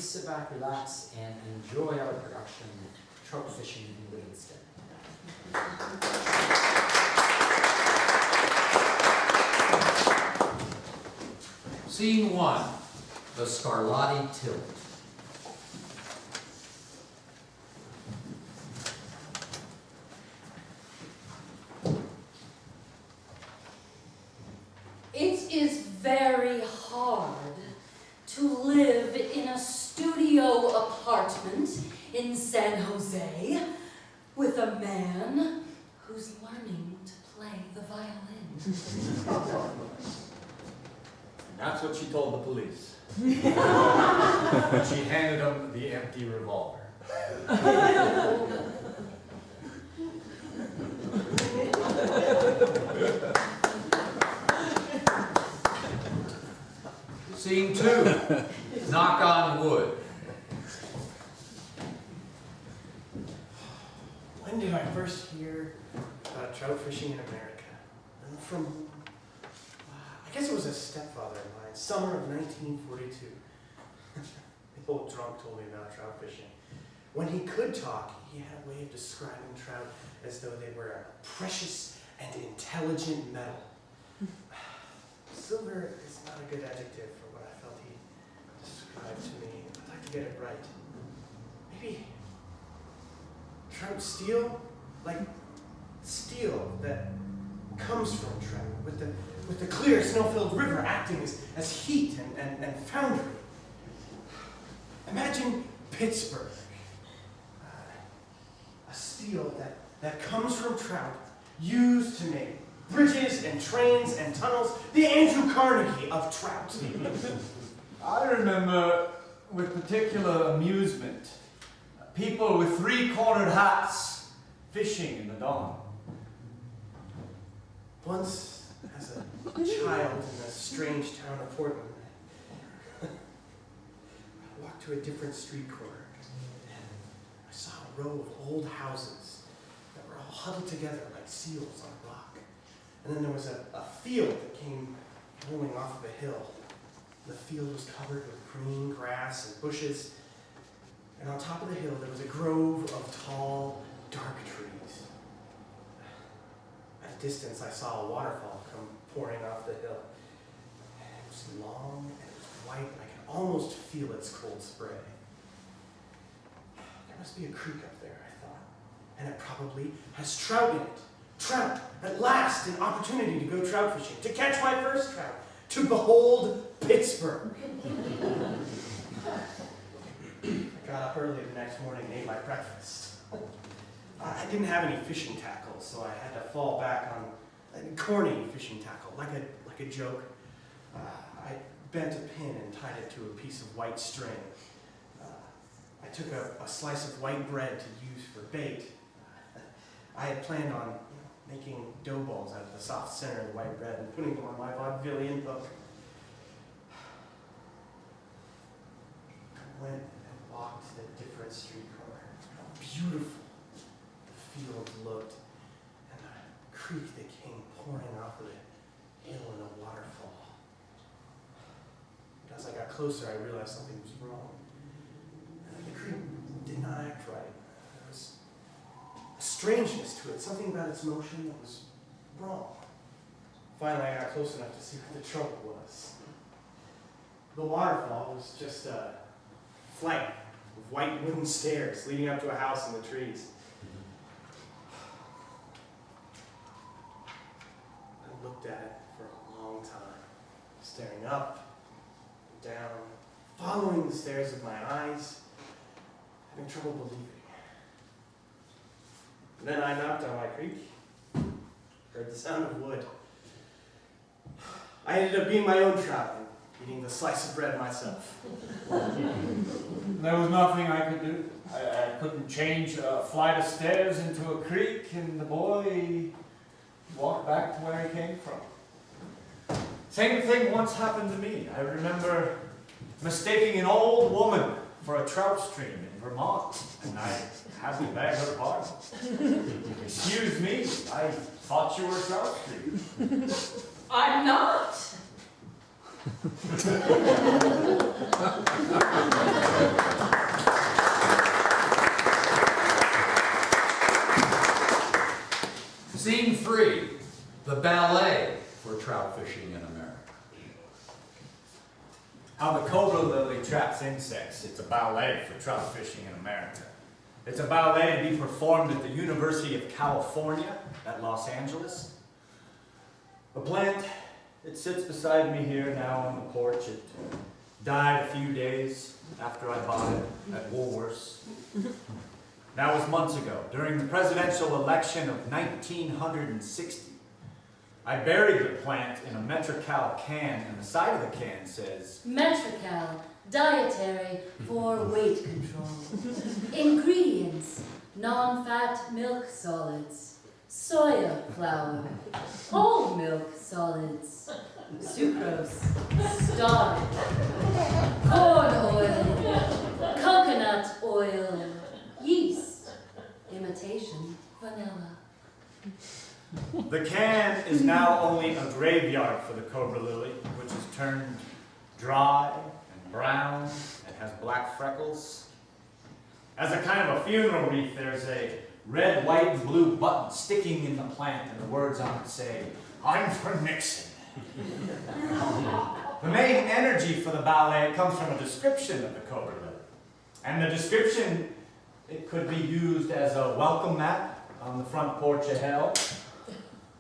Sit back, relax, and enjoy our production, Trout Fishing in Livingston. Scene 1, the Scarlatti Tilt. It is very hard to live in a studio apartment in San Jose with a man who's learning to play the violin. And that's what she told the police. When she handed them the empty revolver. Scene 2, knock on wood. When did I first hear about trout fishing in America? And from, I guess it was a stepfather of mine, summer of 1942. The old drunk told me about trout fishing. When he could talk, he had a way of describing trout as though they were a precious and intelligent metal. Silver is not a good adjective for what I felt he described to me. I'd like to get it right. Maybe trout steel? Like steel that comes from trout, with the clear snow-filled river acting as heat and foundry. Imagine Pittsburgh. A steel that comes from trout, used to make bridges and trains and tunnels, the Andrew Carnegie of trout. I remember with particular amusement people with three-cornered hats fishing in the dawn. Once, as a child in a strange town of Portland, I walked to a different street corner and I saw a row of old houses that were all huddled together like seals on a rock. And then there was a field that came rolling off of a hill. The field was covered with green grass and bushes. And on top of the hill, there was a grove of tall, dark trees. At a distance, I saw a waterfall come pouring off the hill. It was long and it was white, and I could almost feel its cold spray. There must be a creek up there, I thought. And it probably has trout in it. Trout! At last, an opportunity to go trout fishing, to catch my first trout, to behold Pittsburgh. I got up early the next morning and ate my breakfast. I didn't have any fishing tackle, so I had to fall back on a corny fishing tackle, like a joke. I bent a pin and tied it to a piece of white string. I took a slice of white bread to use for bait. I had planned on making dough balls out of the soft center of the white bread and putting them on my vaudevillian hook. I went and walked to the different street corner. How beautiful the field looked, and a creek that came pouring off of the hill in a waterfall. But as I got closer, I realized something was wrong. The creek did not act right. There was a strangeness to it, something about its motion that was wrong. Finally, I got close enough to see what the trouble was. The waterfall was just a flight of white wooden stairs leading up to a house in the trees. I looked at it for a long time, staring up and down, following the stairs with my eyes, having trouble believing. And then I knocked on my creek, heard the sound of wood. I ended up being my own trout and eating the slice of bread myself. There was nothing I could do. I couldn't change a flight of stairs into a creek, and the boy walked back to where he came from. Same thing once happened to me. I remember mistaking an old woman for a trout stream in Vermont, and I had to beg her pardon. Excuse me, I thought you were a trout stream. I'm not. Scene 3, the ballet for trout fishing in America. How the cobra lily traps insects. It's a ballet for trout fishing in America. It's a ballet to be performed at the University of California at Los Angeles. The plant, it sits beside me here now on the porch. It died a few days after I bought it at Woolworths. That was months ago, during the presidential election of 1960. I buried the plant in a Metrocal can, and the side of the can says, Metrocal, dietary for weight control. Ingredients, non-fat milk solids, soya flour, whole milk solids, sucrose, starch, corn oil, coconut oil, yeast, imitation vanilla. the can is now only a graveyard for the cobra lily, which is turned dry and brown and has black freckles. As a kind of a funeral wreath, there's a red, white, and blue button sticking in the plant, and the words on it say, "I'm for Nixon." The main energy for the ballet comes from a description of the cobra lily. And the description, it could be used as a welcome mat on the front porch of hell,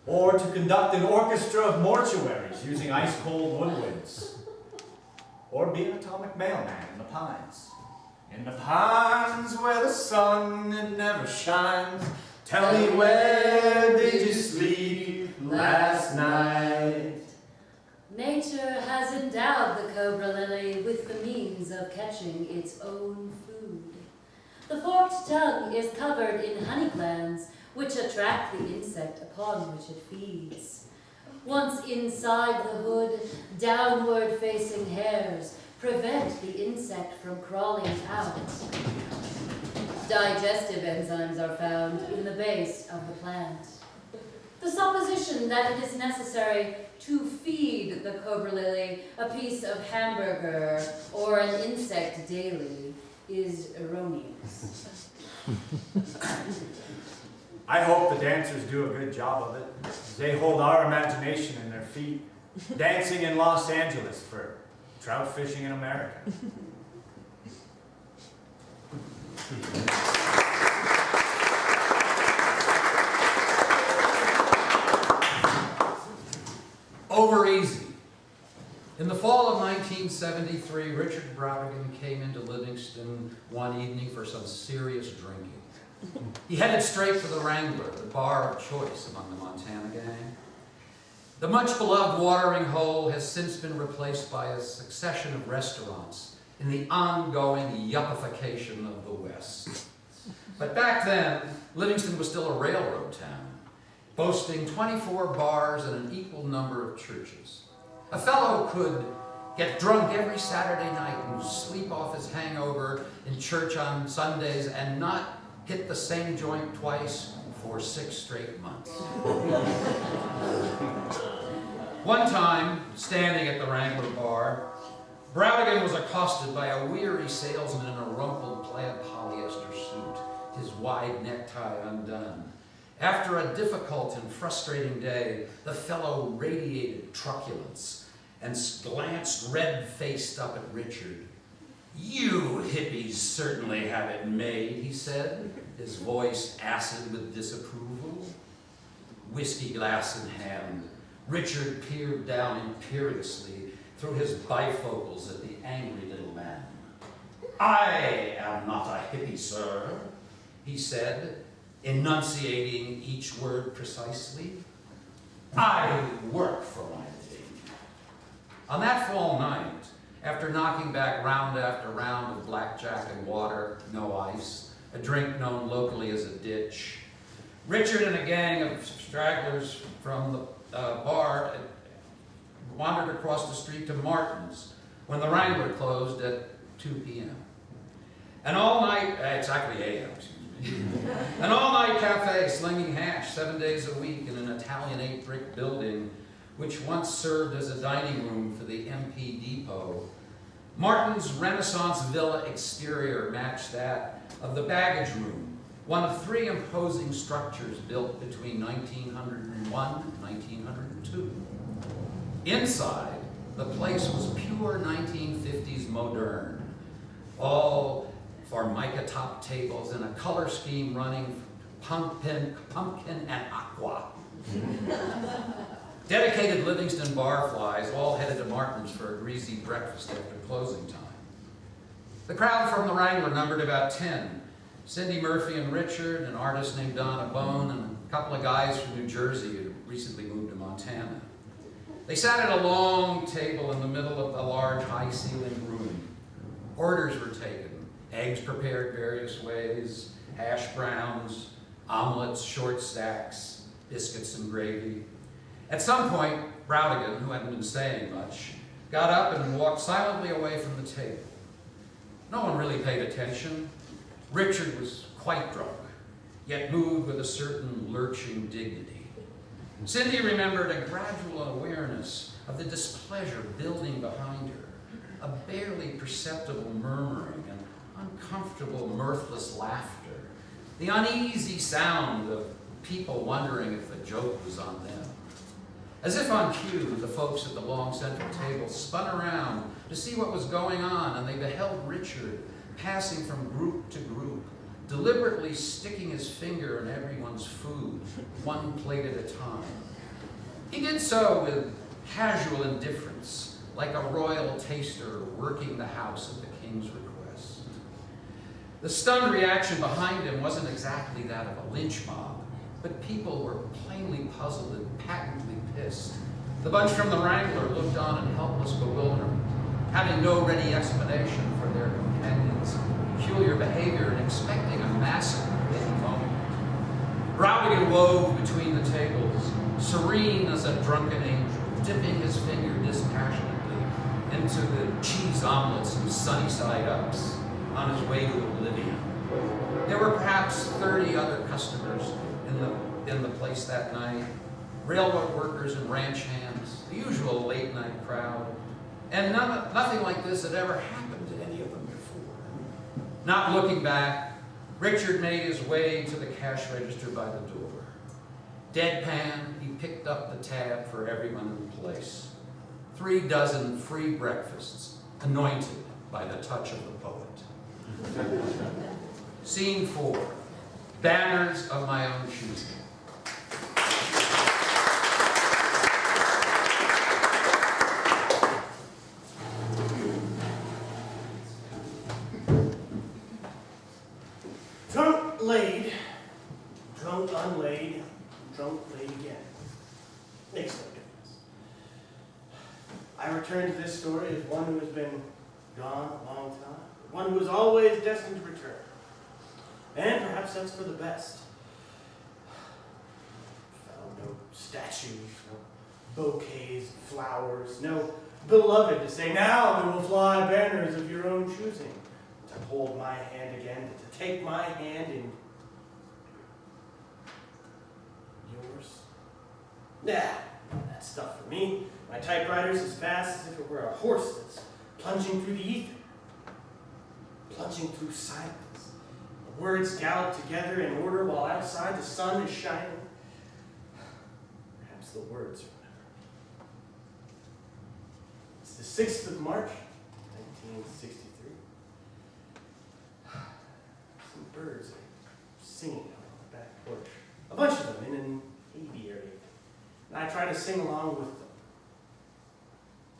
or to conduct an orchestra of mortuaries using ice-cold woodwinds, or be an atomic mailman in the pines. In the pines where the sun it never shines, tell me where did you sleep last night? Nature has endowed the cobra lily with the means of catching its own food. The forked tongue is covered in honey glands, which attract the insect upon which it feeds. Once inside the hood, downward-facing hairs prevent the insect from crawling out. Digestive enzymes are found in the base of the plant. The supposition that it is necessary to feed the cobra lily a piece of hamburger or an insect daily is erroneous. I hope the dancers do a good job of it. They hold our imagination in their feet, dancing in Los Angeles for trout fishing in America. Over easy. In the fall of 1973, Richard Brautigan came into Livingston one evening for some serious drinking. He headed straight for the Wrangler, the bar of choice among the Montana gang. The much-beloved watering hole has since been replaced by a succession of restaurants in the ongoing yuppification of the West. But back then, Livingston was still a railroad town, boasting 24 bars and an equal number of churches. A fellow could get drunk every Saturday night and sleep off his hangover in church on Sundays and not hit the same joint twice for 6 straight months. One time, standing at the Wrangler bar, Brautigan was accosted by a weary salesman in a rumpled plaid polyester suit, his wide necktie undone. After a difficult and frustrating day, the fellow radiated truculence and glanced red-faced up at Richard. "You hippies certainly have it made," he said, his voice acid with disapproval. Whiskey glass in hand, Richard peered down imperiously through his bifocals at the angry little man. "I am not a hippie, sir," he said, enunciating each word precisely. "I work for my living." On that fall night, after knocking back round after round of blackjack and water, no ice, a drink known locally as a ditch, Richard and a gang of stragglers from the bar wandered across the street to Martin's when the Wrangler closed at 2 p.m. An all-night, exactly a.m., an all-night cafe slinging hash 7 days a week in an Italian 8-brick building which once served as a dining room for the MP depot. Martin's Renaissance villa exterior matched that of the baggage room, one of 3 imposing structures built between 1901 and 1902. Inside, the place was pure 1950s modern, all formica top tables and a color scheme running from pumpkin and aqua. Dedicated Livingston barflies all headed to Martin's for a greasy breakfast after closing time. The crowd from the Wrangler numbered about 10. Cindy Murphy and Richard, an artist named Donna Bone, and a couple of guys from New Jersey who recently moved to Montana. They sat at a long table in the middle of a large high-ceilinged room. Orders were taken, eggs prepared various ways, hash browns, omelets, short stacks, biscuits and gravy. At some point, Brautigan, who hadn't been saying much, got up and walked silently away from the table. No one really paid attention. Richard was quite drunk, yet moved with a certain lurching dignity. Cindy remembered a gradual awareness of the displeasure building behind her, a barely perceptible murmuring and uncomfortable, mirthless laughter, the uneasy sound of people wondering if the joke was on them. As if on cue, the folks at the long central table spun around to see what was going on, and they beheld Richard passing from group to group, deliberately sticking his finger in everyone's food, one plate at a time. He did so with casual indifference, like a royal taster working the house at the king's request. The stunned reaction behind him wasn't exactly that of a lynch mob, but people were plainly puzzled and patently pissed. The bunch from the Wrangler looked on in helpless bewilderment, having no ready explanation for their companions' peculiar behavior and expecting a massacre at any moment. Brautigan wove between the tables, serene as a drunken angel, dipping his finger dispassionately into the cheese omelets and sunny side ups on his way to oblivion. There were perhaps 30 other customers in the place that night, railroad workers and ranch hands, the usual late night crowd, and nothing like this had ever happened to any of them before. Not looking back, Richard made his way to the cash register by the door. Deadpan, he picked up the tab for everyone in the place. 3 dozen free breakfasts, anointed by the touch of the poet. Scene 4, banners of my own choosing. Drunk laid, drunk unlaid, drunk laid again. Makes no difference. I return to this story as one who has been gone a long time, one who is always destined to return. And perhaps that's for the best. Found no statues, no bouquets, flowers, no beloved to say, now we will fly banners of your own choosing, to hold my hand again, to take my hand in yours. Nah, that stuff for me. My typewriter's as fast as if it were a horse that's plunging through the ether, plunging through silence. The words gallop together in order while outside the sun is shining. Perhaps the words remember me. It's the 6th of March, 1963. Some birds are singing out on the back porch. A bunch of them in an aviary. And I try to sing along with them.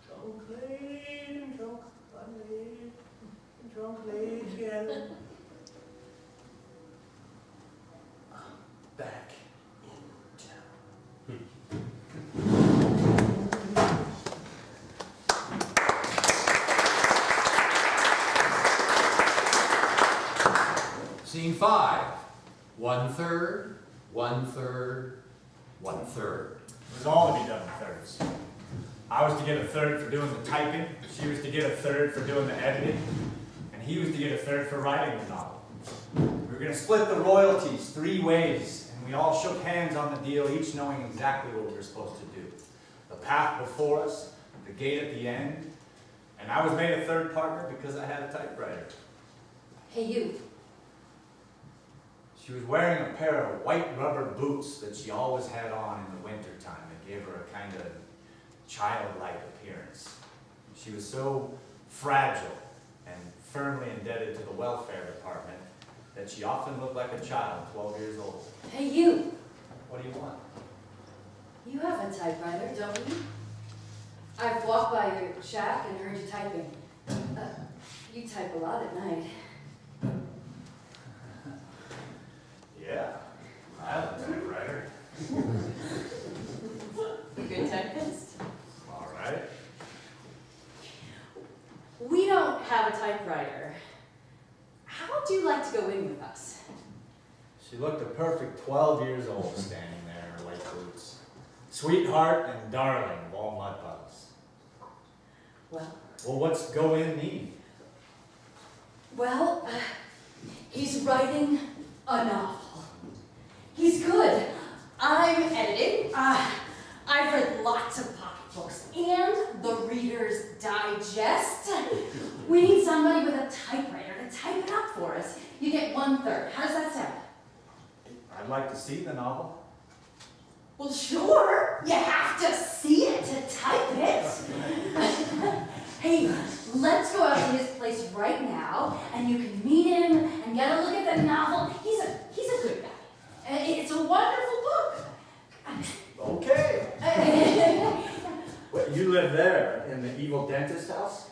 Drunk laid and drunk unlaid, and drunk laid together. I'm back in town. Scene 5, 1/3, 1/3, 1/3. It was all to be done in thirds. I was to get a third for doing the typing, she was to get a third for doing the editing, and he was to get a third for writing the novel. We were going to split the royalties 3 ways, and we all shook hands on the deal, each knowing exactly what we were supposed to do. the path before us, the gate at the end, and I was made a third partner because I had a typewriter. Hey, you. She was wearing a pair of white rubber boots that she always had on in the wintertime that gave her a kind of childlike appearance. She was so fragile and firmly indebted to the welfare department that she often looked like a child, 12 years old. Hey, you. What do you want? You have a typewriter, don't you? I've walked by your shack and heard you typing. You type a lot at night. Yeah, I have a typewriter. You good typist? All right. We don't have a typewriter. How would you like to go in with us? She looked a perfect 12 years old standing there in her white boots. Sweetheart and darling of all mud puddles. Well, what's go in mean? Well, he's writing a novel. He's good. I'm editing. I've read lots of pocketbooks and the Reader's Digest. We need somebody with a typewriter to type it up for us. You get 1/3. How does that sound? I'd like to see the novel. Well, sure. You have to see it to type it. Hey, let's go out to his place right now, and you can meet him and get a look at the novel. He's a good guy. It's a wonderful book. Okay. What, you live there in the evil dentist house?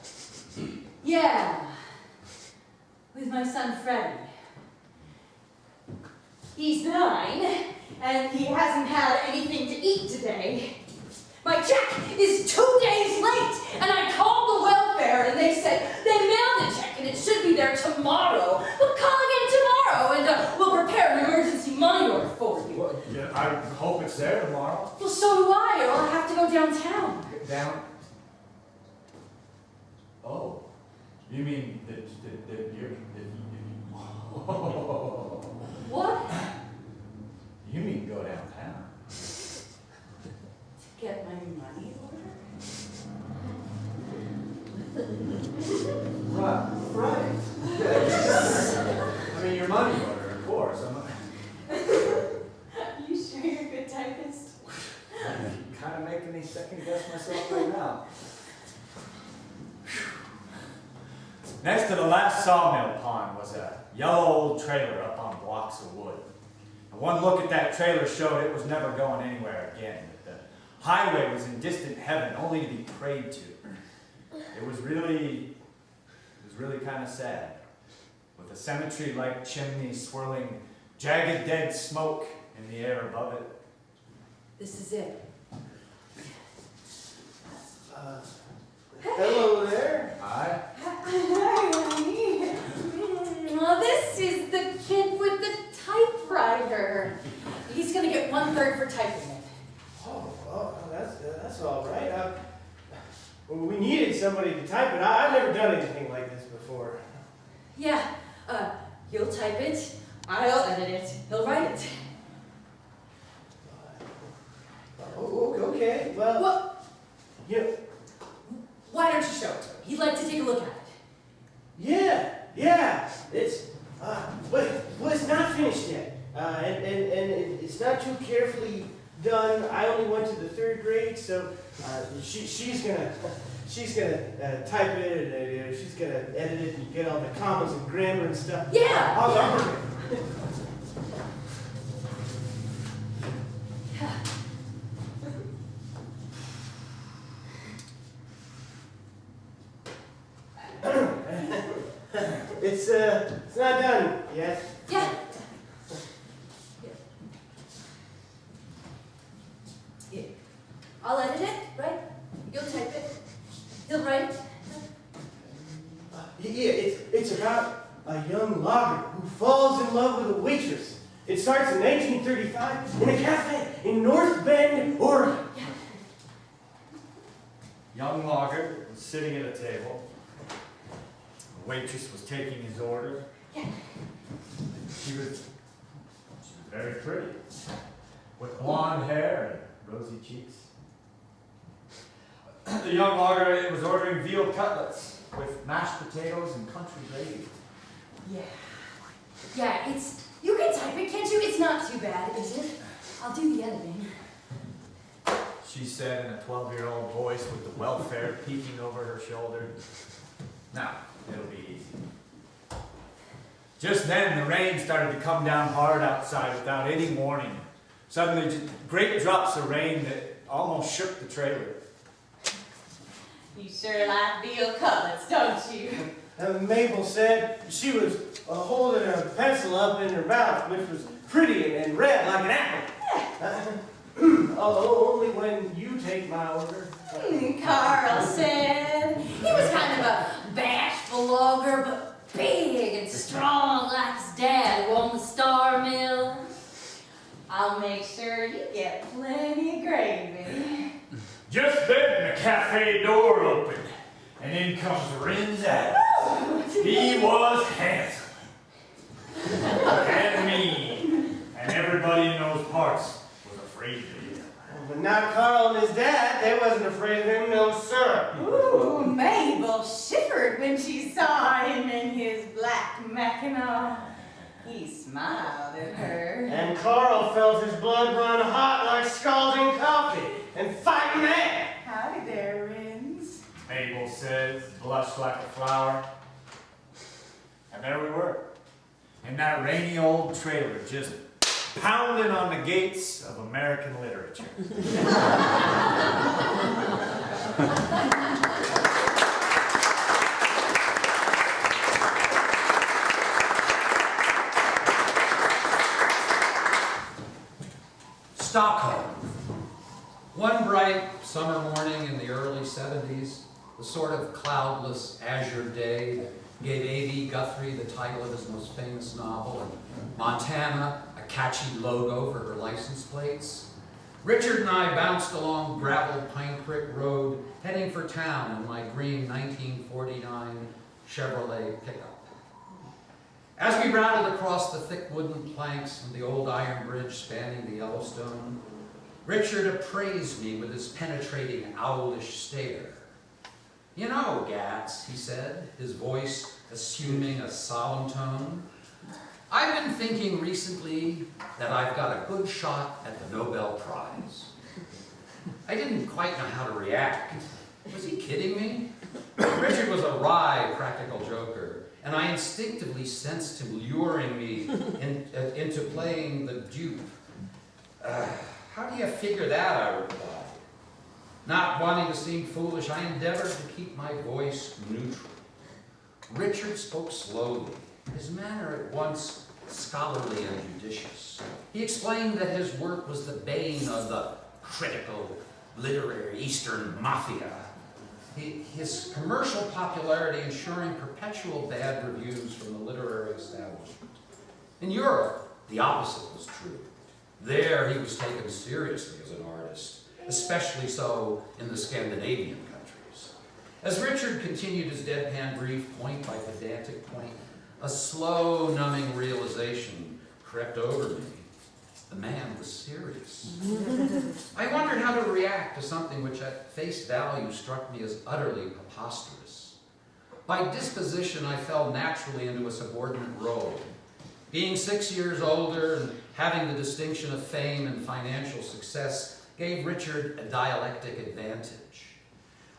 Yeah. With my son Freddie. He's 9, and he hasn't had anything to eat today. My check is 2 days late, and I called the welfare, and they said they mailed the check, and it should be there tomorrow. We'll call again tomorrow, and we'll prepare an emergency money order for you. Well, yeah, I hope it's there tomorrow. Well, so do I, or I'll have to go downtown. Down? Oh, you mean that you're... What? You mean go downtown? To get my money order? Right. I mean, your money order, of course. You sure you're a good typist? I'm kind of making me second guess myself right now. Next to the last sawmill pond was a yellow old trailer up on blocks of wood. And one look at that trailer showed it was never going anywhere again. That the highway was in distant heaven, only to be prayed to. It was really kind of sad. With a cemetery-like chimney swirling jagged dead smoke in the air above it. This is it. Hello there. Hi. Hi, honey. Well, this is the kid with the typewriter. He's gonna get 1/3 for typing it. Oh, that's all right. Well, we needed somebody to type it. I've never done anything like this before. Yeah, he'll type it, I'll edit it, he'll write it. Oh, okay. Well, yeah. Why don't you show it to him? He'd like to take a look at it. Yeah. It's well, it's not finished yet, and it's not too carefully done. I only went to the 3rd grade, so she's gonna type it and she's gonna edit it and get all the commas and grammar and stuff. Yeah. I'll It's not done yet. Yeah. I'll edit it, right? You'll type it. He'll write it. Yeah, it's about a young logger who falls in love with a waitress. It starts in 1935 in a cafe in North Bend, Oregon. Yeah. Young logger was sitting at a table. The waitress was taking his order. Yeah. She was very pretty, with blonde hair and rosy cheeks. The young logger was ordering veal cutlets with mashed potatoes and country gravy. Yeah, you can type it, can't you? It's not too bad, is it? I'll do the editing. She said in a 12-year-old voice with the welfare peeking over her shoulder. Now, it'll be easy. Just then, the rain started to come down hard outside without any warning. Suddenly, just great drops of rain that almost shook the trailer. You sure like veal cutlets, don't you? Mabel said she was holding a pencil up in her mouth, which was pretty and red like an apple. Only when you take my order. Carl said he was kind of a bashful logger, but big and strong like his dad who owned the Star Mill. I'll make sure you get plenty of gravy. Just then, the cafe door opened, and in comes Rin's Adams. He was handsome and mean, and everybody in those parts was afraid of him. But not Carl and his dad. They wasn't afraid of him, no sir. Ooh, Mabel shivered when she saw him in his black mackinaw. He smiled at her. And Carl felt his blood run hot like scalding coffee and fighting mad. Howdy there, Rins. Mabel says, blushed like a flower. And there we were, in that rainy old trailer, just pounding on the gates of American literature. Stockholm. One bright summer morning in the early 70s, the sort of cloudless azure day that gave A.V. Guthrie the title of his most famous novel, and Montana a catchy logo for her license plates, Richard and I bounced along gravel Pine Creek Road, heading for town in my green 1949 Chevrolet pickup. As we rattled across the thick wooden planks of the old iron bridge spanning the Yellowstone, Richard appraised me with his penetrating, owlish stare. "You know, Gatz," he said, his voice assuming a solemn tone, "I've been thinking recently that I've got a good shot at the Nobel Prize." I didn't quite know how to react. Was he kidding me? Richard was a wry, practical joker, and I instinctively sensed him luring me into playing the dupe. "How do you figure that?" I replied. Not wanting to seem foolish, I endeavored to keep my voice neutral. Richard spoke slowly, his manner at once scholarly and judicious. He explained that his work was the bane of the critical, literary Eastern mafia, his commercial popularity ensuring perpetual bad reviews from the literary establishment. In Europe, the opposite was true. There he was taken seriously as an artist, especially so in the Scandinavian countries. As Richard continued his deadpan brief point by pedantic point, a slow, numbing realization crept over me. The man was serious. I wondered how to react to something which at face value struck me as utterly preposterous. By disposition, I fell naturally into a subordinate role. Being 6 years older and having the distinction of fame and financial success gave Richard a dialectic advantage.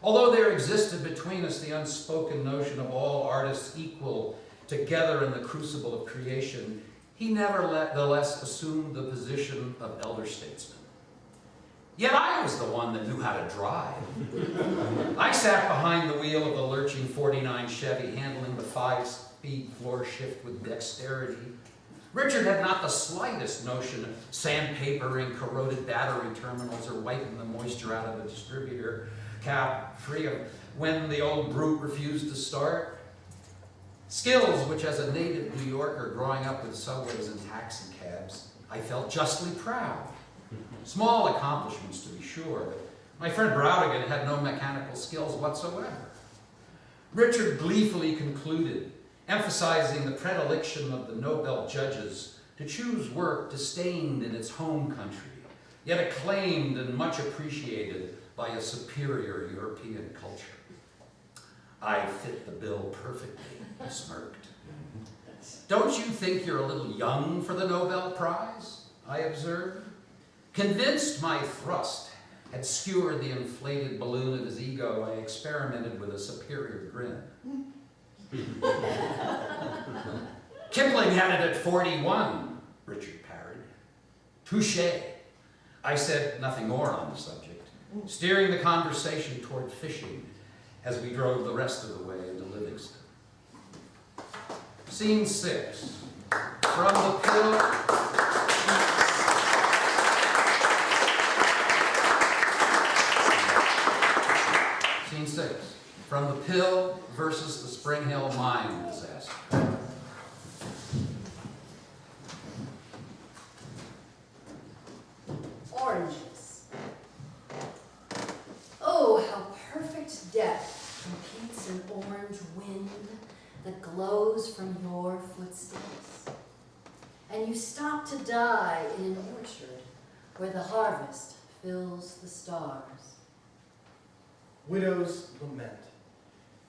Although there existed between us the unspoken notion of all artists equal together in the crucible of creation, he nevertheless assumed the position of elder statesman. Yet I was the one that knew how to drive. I sat behind the wheel of the lurching 49 Chevy, handling the 5-speed floor shift with dexterity. Richard had not the slightest notion of sandpapering corroded battery terminals or wiping the moisture out of the distributor cap free of when the old brute refused to start. Skills which, as a native New Yorker growing up with subways and taxi cabs, I felt justly proud. Small accomplishments, to be sure, but my friend Brautigan had no mechanical skills whatsoever. Richard gleefully concluded, emphasizing the predilection of the Nobel judges to choose work disdained in its home country, yet acclaimed and much appreciated by a superior European culture. I fit the bill perfectly, he smirked. Don't you think you're a little young for the Nobel Prize? I observed. Convinced my thrust had skewered the inflated balloon of his ego, I experimented with a superior grin. Kipling had it at 41, Richard parried. Touché. I said nothing more on the subject, steering the conversation toward fishing as we drove the rest of the way into Livingston. Scene 6. From the pill. Scene 6. From the pill versus the Spring Hill mine disaster. Oranges. Oh, how perfect death competes in orange wind that glows from your footsteps. And you stop to die in an orchard where the harvest fills the stars. Widow's lament.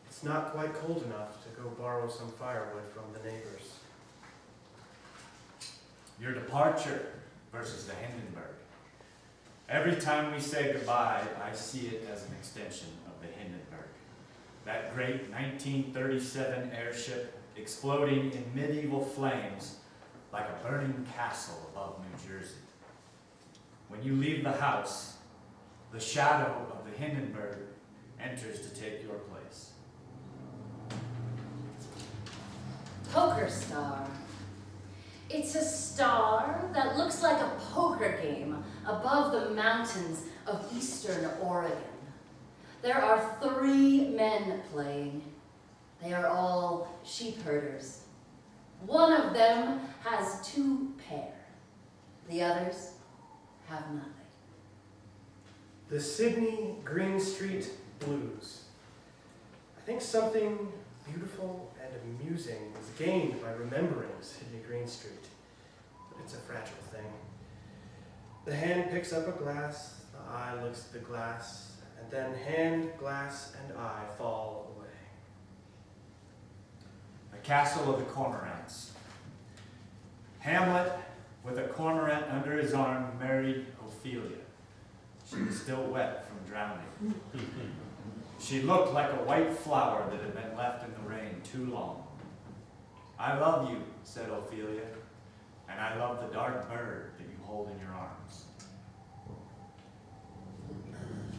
It's not quite cold enough to go borrow some firewood from the neighbors. Your departure versus the Hindenburg. Every time we say goodbye, I see it as an extension of the Hindenburg. That great 1937 airship exploding in medieval flames like a burning castle above New Jersey. When you leave the house, the shadow of the Hindenburg enters to take your place. Poker star. It's a star that looks like a poker game above the mountains of eastern Oregon. There are 3 men playing. They are all sheep herders. One of them has 2 pair. The others have nothing. The Sydney Green Street Blues. I think something beautiful and amusing is gained by remembering Sydney Green Street, but it's a fragile thing. The hand picks up a glass, the eye looks at the glass, and then hand, glass, and eye fall away. The castle of the cormorants. Hamlet, with a cormorant under his arm, married Ophelia. She was still wet from drowning. She looked like a white flower that had been left in the rain too long. I love you, said Ophelia, and I love the dark bird that you hold in your arms.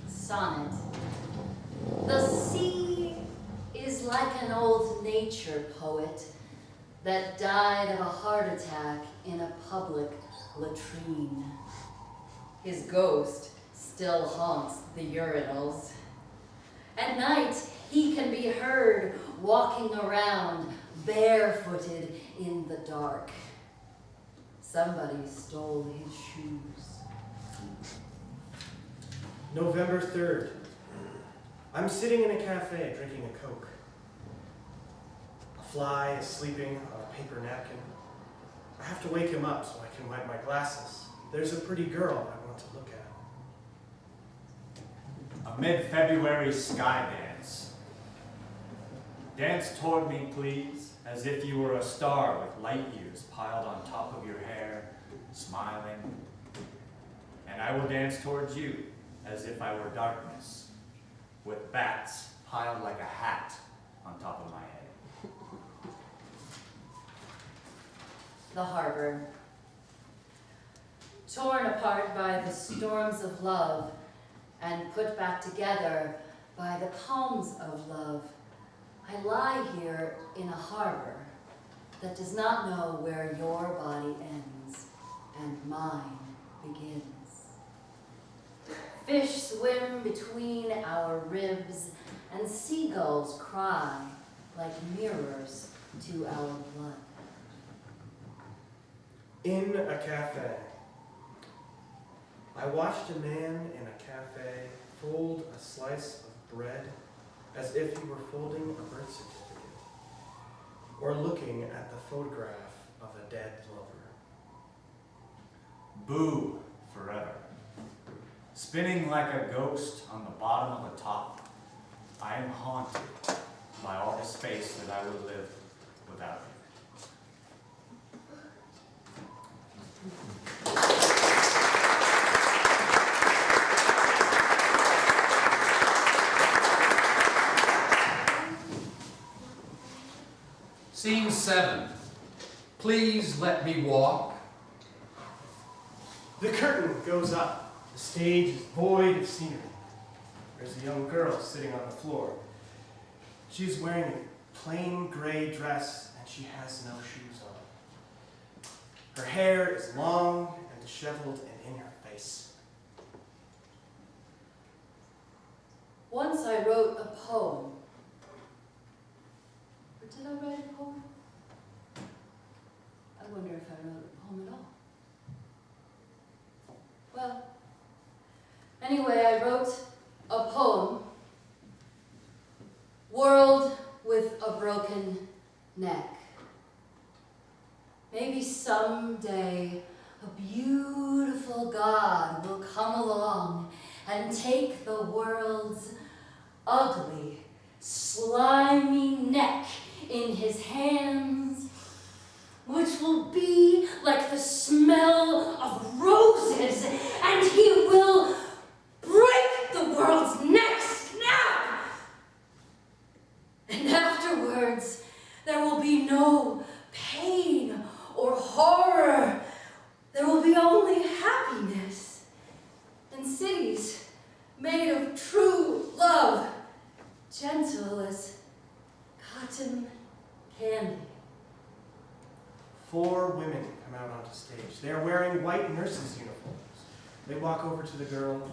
Sonnet. The sea is like an old nature poet that died of a heart attack in a public latrine. His ghost still haunts the urinals. At night, he can be heard walking around barefooted in the dark. Somebody stole his shoes. November 3rd. I'm sitting in a cafe drinking a Coke. A fly is sleeping on a paper napkin. I have to wake him up so I can wipe my glasses. There's a pretty girl I want to look at. A mid-February sky dance. Dance toward me, please, as if you were a star with light years piled on top of your hair, smiling. And I will dance towards you, as if I were darkness, with bats piled like a hat on top of my head. The harbor. Torn apart by the storms of love and put back together by the calms of love, I lie here in a harbor that does not know where your body ends and mine begins. Fish swim between our ribs, and seagulls cry like mirrors to our blood. In a cafe. I watched a man in a cafe fold a slice of bread as if he were folding a birth certificate, or looking at the photograph of a dead lover. Boo forever. spinning like a ghost on the bottom of a top. I am haunted by all the space that I would live without you. Scene 7. Please let me walk. The curtain goes up. The stage is void of scenery. There's a young girl sitting on the floor. She's wearing a plain gray dress and she has no shoes on. Her hair is long and disheveled and in her face. Once I wrote a poem. Or did I write a poem? I wonder if I wrote a poem at all. Well, anyway, I wrote a poem, World with a Broken Neck. Maybe someday a beautiful God will come along and take the world's ugly, slimy neck in his hands, which will be like the smell of roses, and he will break the world's neck snap. And afterwards, there will be no pain or horror. There will be only happiness and cities made of true love, gentle as cotton candy. 4 women come out onto stage. They are wearing white nurses' uniforms. They walk over to the girl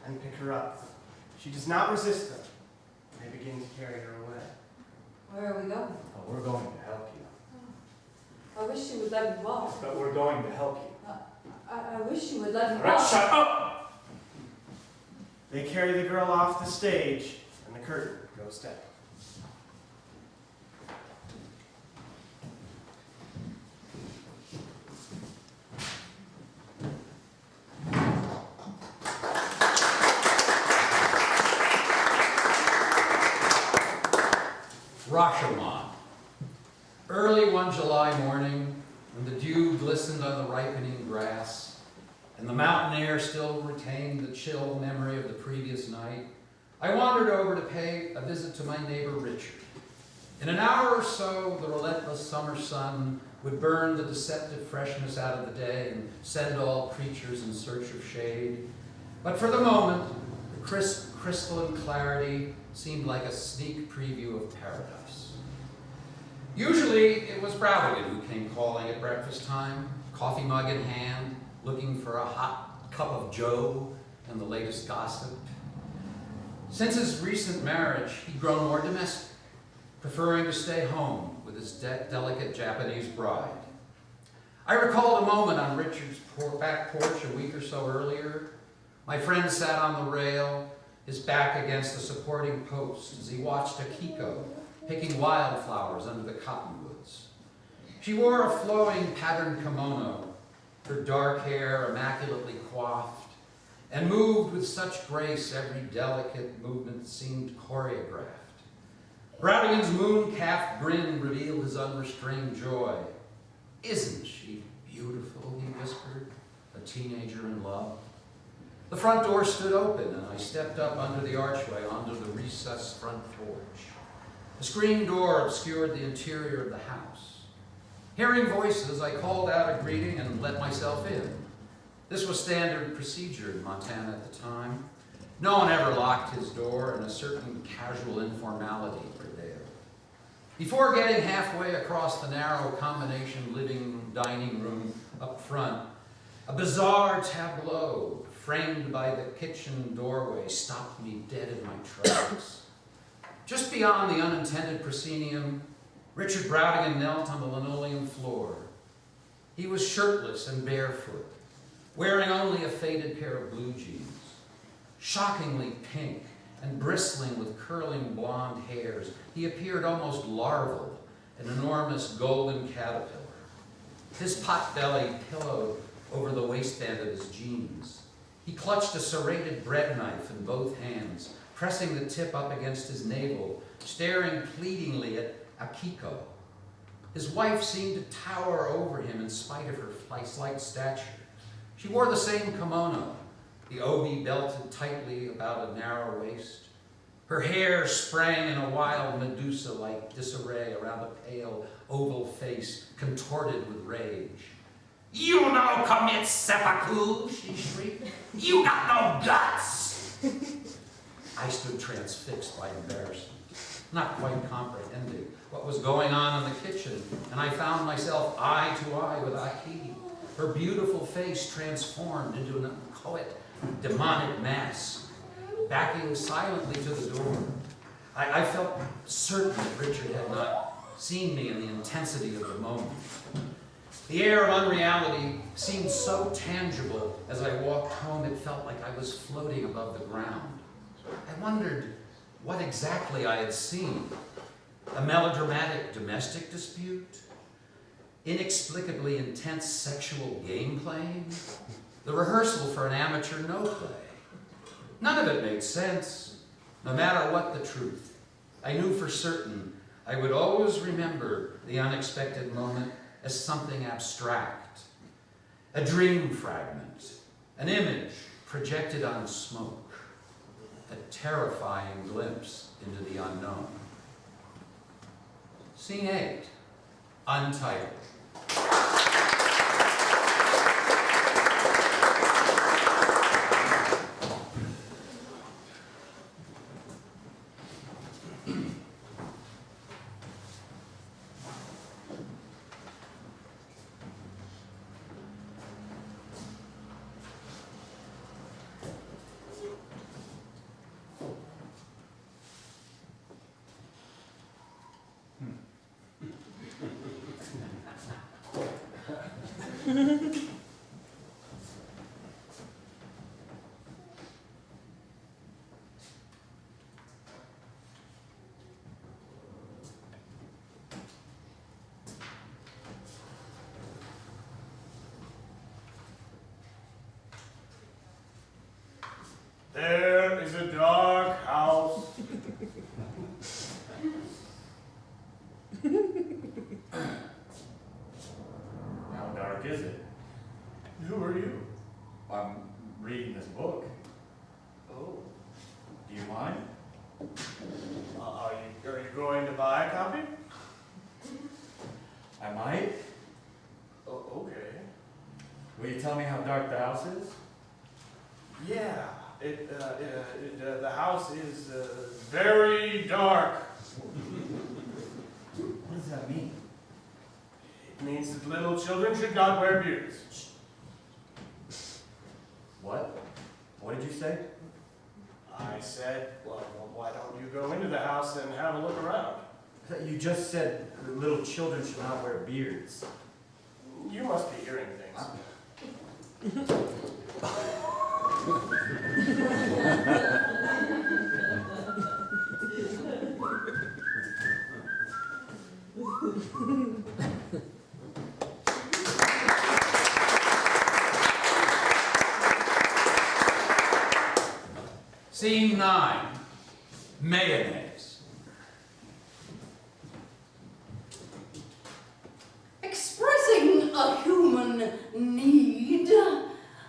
and pick her up. She does not resist them. They begin to carry her away. Where are we going? Oh, we're going to help you. I wish you would let me walk. But we're going to help you. I wish you would let me All right, walk. shut up! They carry the girl off the stage and the curtain goes down. Rashomon. Early one July morning, when the dew glistened on the ripening grass, and the mountain air still retained the chill memory of the previous night, I wandered over to pay a visit to my neighbor Richard. In an hour or so, the relentless summer sun would burn the deceptive freshness out of the day and send all creatures in search of shade. But for the moment, the crisp, crystalline clarity seemed like a sneak preview of paradise. Usually, it was Brautigan who came calling at breakfast time, coffee mug in hand, looking for a hot cup of joe and the latest gossip. Since his recent marriage, he'd grown more domestic, preferring to stay home with his delicate Japanese bride. I recalled a moment on Richard's back porch a week or so earlier. My friend sat on the rail, his back against the supporting post, as he watched Akiko picking wildflowers under the cottonwoods. She wore a flowing patterned kimono, her dark hair immaculately coiffed, and moved with such grace every delicate movement seemed choreographed. Brautigan's moon-calf grin revealed his unrestrained joy. "Isn't she beautiful?" he whispered, a teenager in love. The front door stood open, and I stepped up under the archway onto the recessed front porch. The screen door obscured the interior of the house. Hearing voices, I called out a greeting and let myself in. This was standard procedure in Montana at the time. No one ever locked his door, and a certain casual informality prevailed. Before getting halfway across the narrow combination living-dining room up front, a bizarre tableau framed by the kitchen doorway stopped me dead in my tracks. Just beyond the unintended proscenium, Richard Brautigan knelt on the linoleum floor. He was shirtless and barefoot, wearing only a faded pair of blue jeans. Shockingly pink and bristling with curling blonde hairs, he appeared almost larval, an enormous golden caterpillar. His pot belly pillowed over the waistband of his jeans. He clutched a serrated bread knife in both hands, pressing the tip up against his navel, staring pleadingly at Akiko. His wife seemed to tower over him in spite of her slight stature. She wore the same kimono, the obi belted tightly about a narrow waist. Her hair sprang in a wild Medusa-like disarray around a pale, oval face contorted with rage. "You no commit seppuku," she shrieked. "You got no guts!" I stood transfixed by embarrassment, not quite comprehending what was going on in the kitchen, and I found myself eye to eye with Aki, her beautiful face transformed into an inchoate, demonic mask, backing silently to the door. I felt certain that Richard had not seen me in the intensity of the moment. The air of unreality seemed so tangible as I walked home, it felt like I was floating above the ground. I wondered what exactly I had seen. A melodramatic domestic dispute? Inexplicably intense sexual game playing? The rehearsal for an amateur no play? None of it made sense, no matter what the truth. I knew for certain I would always remember the unexpected moment as something abstract, a dream fragment, an image projected on smoke, a terrifying glimpse into the unknown. Scene 8, Untitled. There is a dark house. How dark is it? Who are you? I'm reading this book. Oh. Do you mind? Are you going to buy a copy? I might. Oh, okay. Will you tell me how dark the house is? Yeah. The house is very dark. What does that mean? It means that little children should not wear beards. What? What did you say? I said, well, why don't you go into the house and have a look around? You just said that little children should not wear beards. You must be hearing things. Scene 9, Mayonnaise. Expressing a human need,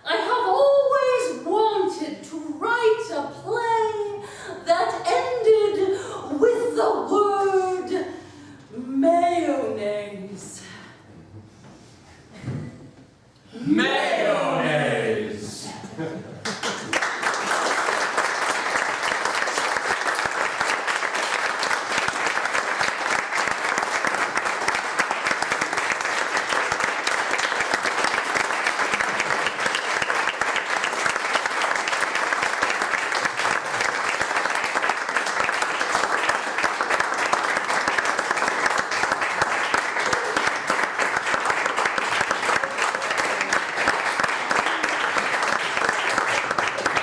I have always wanted to write a play that ended with the word mayonnaise. Mayonnaise!